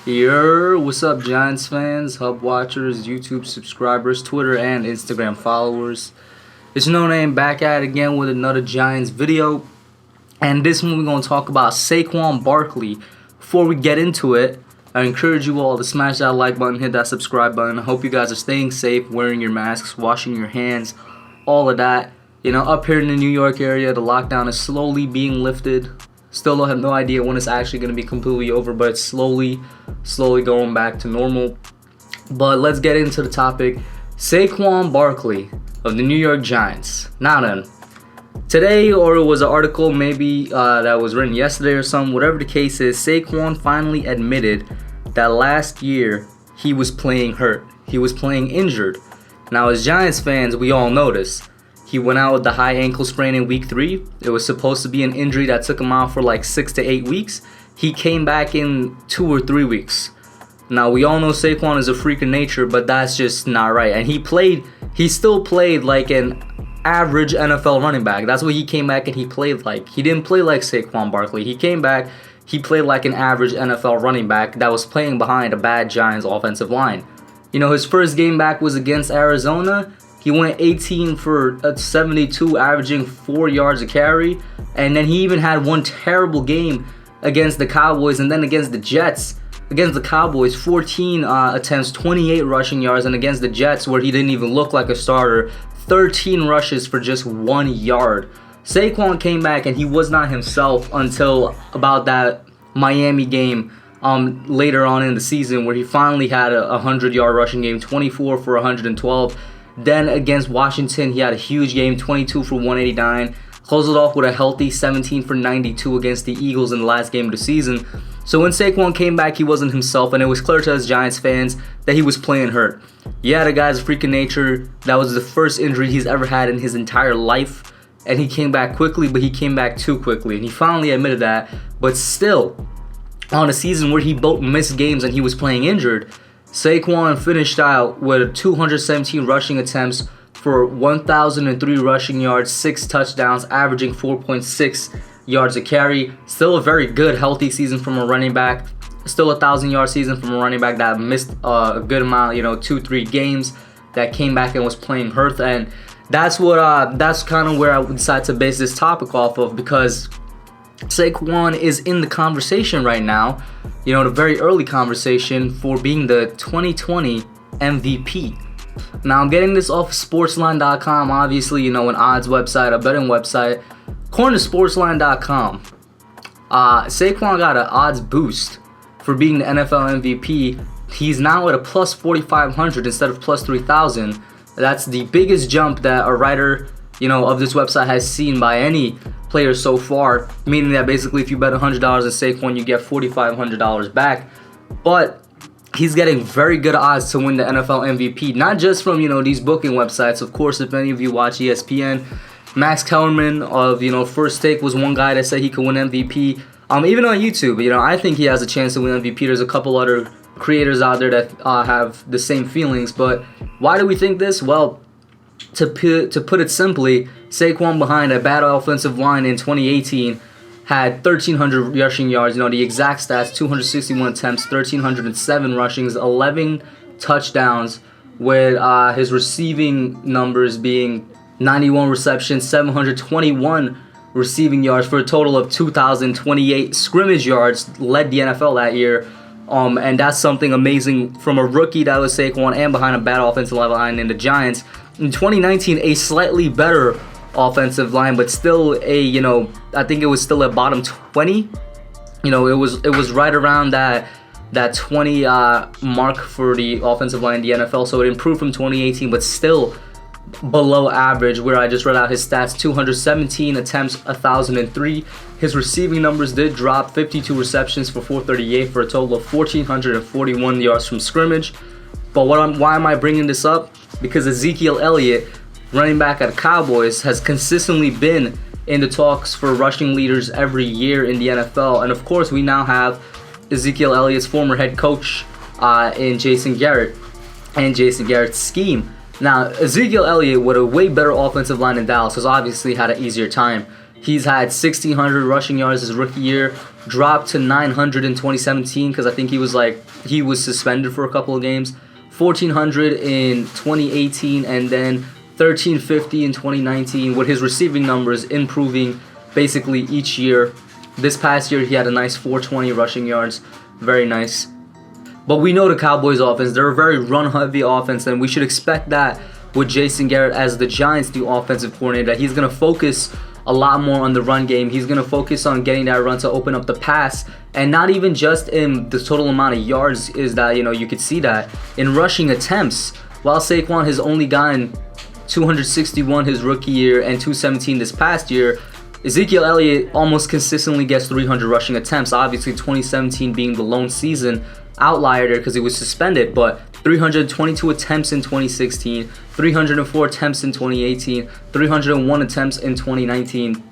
What's up, Giants fans, Hub watchers, YouTube subscribers, Twitter and Instagram followers? It's Noname back at it again with another Giants video. And this one we're going to talk about Saquon Barkley. Before we get into it, I encourage you all to smash that like button, hit that subscribe button. I hope you guys are staying safe, wearing your masks, washing your hands, all of that. You know, up here in the New York area, the lockdown is slowly being lifted. Still don't have no idea when it's actually going to be completely over, but it's slowly going back to normal. But let's get into the topic. Saquon Barkley of the New York Giants. Now then, today, or it was an article maybe that was written yesterday or something, whatever the case is, Saquon finally admitted that last year he was playing hurt. He was playing injured. Now, as Giants fans, we all know this. He went out with the high ankle sprain in week 3. It was supposed to be an injury that took him out for like 6 to 8 weeks. He came back in 2 or 3 weeks. Now, we all know Saquon is a freak of nature, but that's just not right. And he still played like an average NFL running back. That's what he came back and he played like. He didn't play like Saquon Barkley. He came back, he played like an average NFL running back that was playing behind a bad Giants offensive line. You know, his first game back was against Arizona. He went 18 for 72, averaging 4 yards a carry. And then he even had one terrible game against the Cowboys and then against the Jets. Against the Cowboys, 14 attempts, 28 rushing yards. And against the Jets, where he didn't even look like a starter, 13 rushes for just 1 yard. Saquon came back and he was not himself until about that Miami game later on in the season, where he finally had a 100-yard rushing game, 24 for 112. Then against Washington, he had a huge game, 22 for 189. Closed it off with a healthy 17 for 92 against the Eagles in the last game of the season. So when Saquon came back, he wasn't himself, and it was clear to us Giants fans that he was playing hurt. Yeah, the guy's a freak of nature. That was the first injury he's ever had in his entire life. And he came back quickly, but he came back too quickly. And he finally admitted that. But still, on a season where he both missed games and he was playing injured, Saquon finished out with 217 rushing attempts for 1,003 rushing yards, 6 touchdowns, averaging 4.6 yards a carry. Still a very good, healthy season from a running back. Still a 1,000-yard season from a running back that missed a good amount, 2-3 games, that came back and was playing hurt. And that's kind of where I decided to base this topic off of, because Saquon is in the conversation right now, the very early conversation for being the 2020 MVP. Now, I'm getting this off sportsline.com, obviously, an odds website, a betting website. According to sportsline.com, Saquon got an odds boost for being the NFL MVP. He's now at a plus 4,500 instead of plus 3,000. That's the biggest jump that a writer of this website has seen by any player so far, meaning that basically if you bet $100 on Saquon, you get $4,500 back. But he's getting very good odds to win the NFL MVP, not just from these booking websites. Of course, if any of you watch ESPN, Max Kellerman of First Take was one guy that said he could win MVP. Even on YouTube, I think he has a chance to win MVP. There's a couple other creators out there that have the same feelings. But why do we think this? Well, to put it simply, Saquon behind a bad offensive line in 2018 had 1,300 rushing yards. The exact stats: 261 attempts, 1,307 rushings, 11 touchdowns, with his receiving numbers being 91 receptions, 721 receiving yards for a total of 2,028 scrimmage yards. Led the NFL that year. And that's something amazing from a rookie that was Saquon and behind a bad offensive line in the Giants. In 2019, a slightly better offensive line, but still I think it was still at bottom 20. It was right around that 20 mark for the offensive line in the NFL. So it improved from 2018, but still below average, where I just read out his stats: 217 attempts, 1,003. His receiving numbers did drop: 52 receptions for 438 for a total of 1,441 yards from scrimmage. But why am I bringing this up? Because Ezekiel Elliott, running back at the Cowboys, has consistently been in the talks for rushing leaders every year in the NFL. And of course, we now have Ezekiel Elliott's former head coach in Jason Garrett and Jason Garrett's scheme. Now, Ezekiel Elliott, with a way better offensive line in Dallas, has obviously had an easier time. He's had 1,600 rushing yards his rookie year, dropped to 900 in 2017 because I think he was suspended for a couple of games. 1,400 in 2018, and then 1,350 in 2019, with his receiving numbers improving basically each year. This past year, he had a nice 420 rushing yards. Very nice. But we know the Cowboys offense, they're a very run-heavy offense, and we should expect that with Jason Garrett as the Giants' new offensive coordinator, that he's going to focus a lot more on the run game. He's going to focus on getting that run to open up the pass, and not even just in the total amount of yards is that, you could see that in rushing attempts. While Saquon has only gotten 261 his rookie year and 217 this past year, Ezekiel Elliott almost consistently gets 300 rushing attempts. Obviously 2017 being the lone season outlier there because he was suspended, but 322 attempts in 2016, 304 attempts in 2018, 301 attempts in 2019.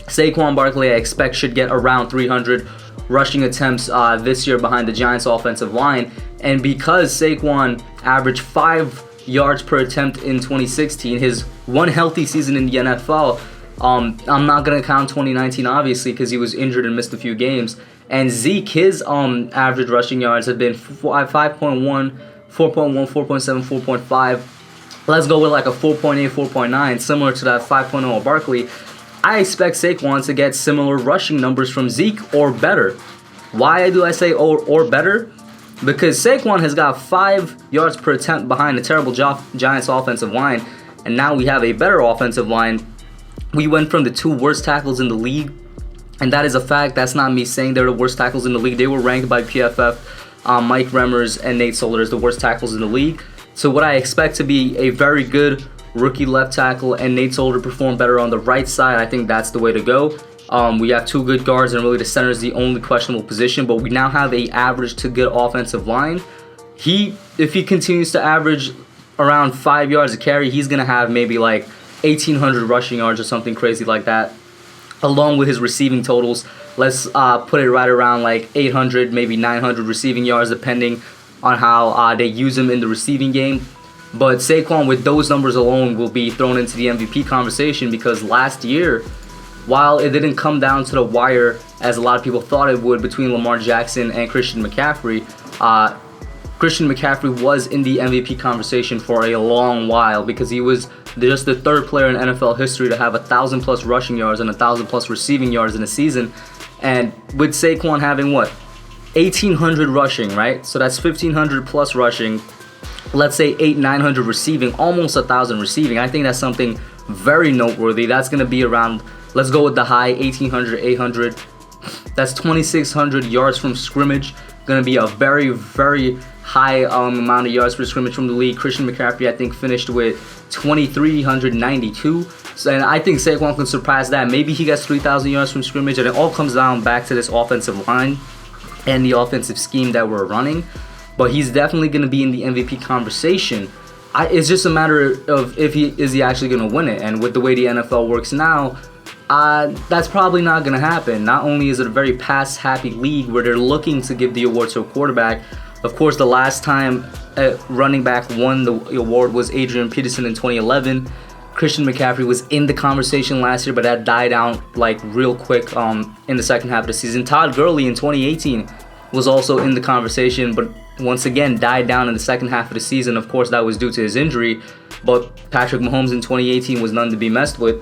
Saquon Barkley, I expect, should get around 300 rushing attempts this year behind the Giants' offensive line. And because Saquon averaged 5 yards per attempt in 2016, his one healthy season in the NFL, I'm not going to count 2019, obviously, because he was injured and missed a few games. And Zeke, his average rushing yards have been 5.1, 4.1, 4.7, 4.5. Let's go with like a 4.8, 4.9, similar to that 5.0 of Barkley. I expect Saquon to get similar rushing numbers from Zeke or better. Why do I say or better? Because Saquon has got 5 yards per attempt behind a terrible Giants offensive line, and now we have a better offensive line. We went from the 2 worst tackles in the league, and that is a fact. That's not me saying they're the worst tackles in the league. They were ranked by PFF, Mike Remmers and Nate Solder as the worst tackles in the league. So what I expect to be a very good rookie left tackle, and Nate Solder perform better on the right side. I think that's the way to go. We have 2 good guards, and really the center is the only questionable position, but we now have a average to good offensive line. If he continues to average around 5 yards a carry, he's going to have maybe like 1,800 rushing yards or something crazy like that, along with his receiving totals. Let's put it right around like 800, maybe 900 receiving yards, depending on how they use him in the receiving game. But Saquon, with those numbers alone, will be thrown into the MVP conversation, because last year, while it didn't come down to the wire as a lot of people thought it would between Lamar Jackson and Christian McCaffrey, Christian McCaffrey was in the MVP conversation for a long while, because he was just the 3rd player in NFL history to have 1,000 plus rushing yards and 1,000 plus receiving yards in a season. And with Saquon having 1,800 rushing, right? So that's 1,500 plus rushing. Let's say 800-900 receiving, almost 1,000 receiving. I think that's something very noteworthy. That's going to be around, let's go with the high, 1,800, 800. That's 2,600 yards from scrimmage. Going to be a very, very high amount of yards per scrimmage from the league. Christian McCaffrey, I think, finished with 2,392. So, and I think Saquon can surpass that. Maybe he gets 3,000 yards from scrimmage, and it all comes down back to this offensive line and the offensive scheme that we're running. But he's definitely going to be in the MVP conversation. It's just a matter of is he actually going to win it. And with the way the NFL works now, that's probably not going to happen. Not only is it a very pass-happy league where they're looking to give the award to a quarterback. Of course, the last time a running back won the award was Adrian Peterson in 2011. Christian McCaffrey was in the conversation last year, but that died out like real quick in the second half of the season. Todd Gurley in 2018 was also in the conversation, but once again died down in the second half of the season. Of course, that was due to his injury, but Patrick Mahomes in 2018 was none to be messed with.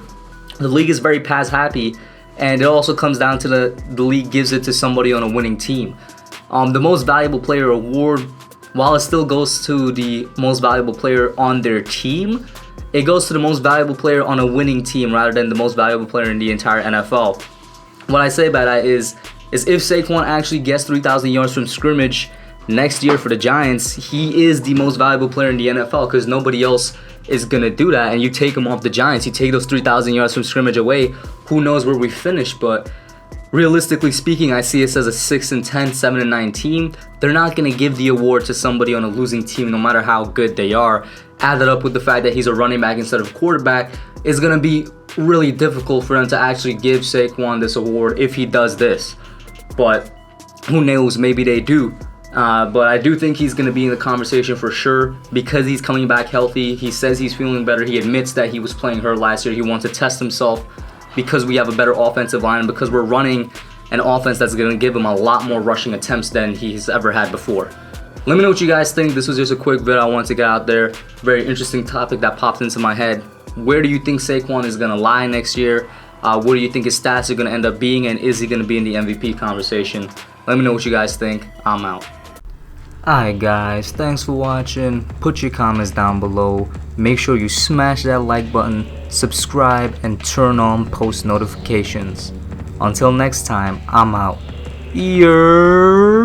The league is very pass happy, and it also comes down to the league gives it to somebody on a winning team. The most valuable player award, while it still goes to the most valuable player on their team, it goes to the most valuable player on a winning team rather than the most valuable player in the entire NFL. What I say by that is if Saquon actually gets 3,000 yards from scrimmage next year for the Giants, he is the most valuable player in the NFL, because nobody else is going to do that. And you take him off the Giants, you take those 3,000 yards from scrimmage away, who knows where we finish. But realistically speaking, I see us as a 6-10, 7-9 team. They're not going to give the award to somebody on a losing team, no matter how good they are. Added up with the fact that he's a running back instead of quarterback, it's going to be really difficult for them to actually give Saquon this award if he does this. But who knows, maybe they do. But I do think he's going to be in the conversation for sure, because he's coming back healthy. He says he's feeling better. He admits that he was playing hurt last year. He wants to test himself because we have a better offensive line and because we're running an offense that's going to give him a lot more rushing attempts than he's ever had before. Let me know what you guys think. This was just a quick video I wanted to get out there. Very interesting topic that popped into my head. Where do you think Saquon is going to lie next year? What do you think his stats are going to end up being, and is he going to be in the MVP conversation? Let me know what you guys think. I'm out. Alright guys, thanks for watching. Put your comments down below. Make sure you smash that like button, subscribe, and turn on post notifications. Until next time, I'm out. Yeah.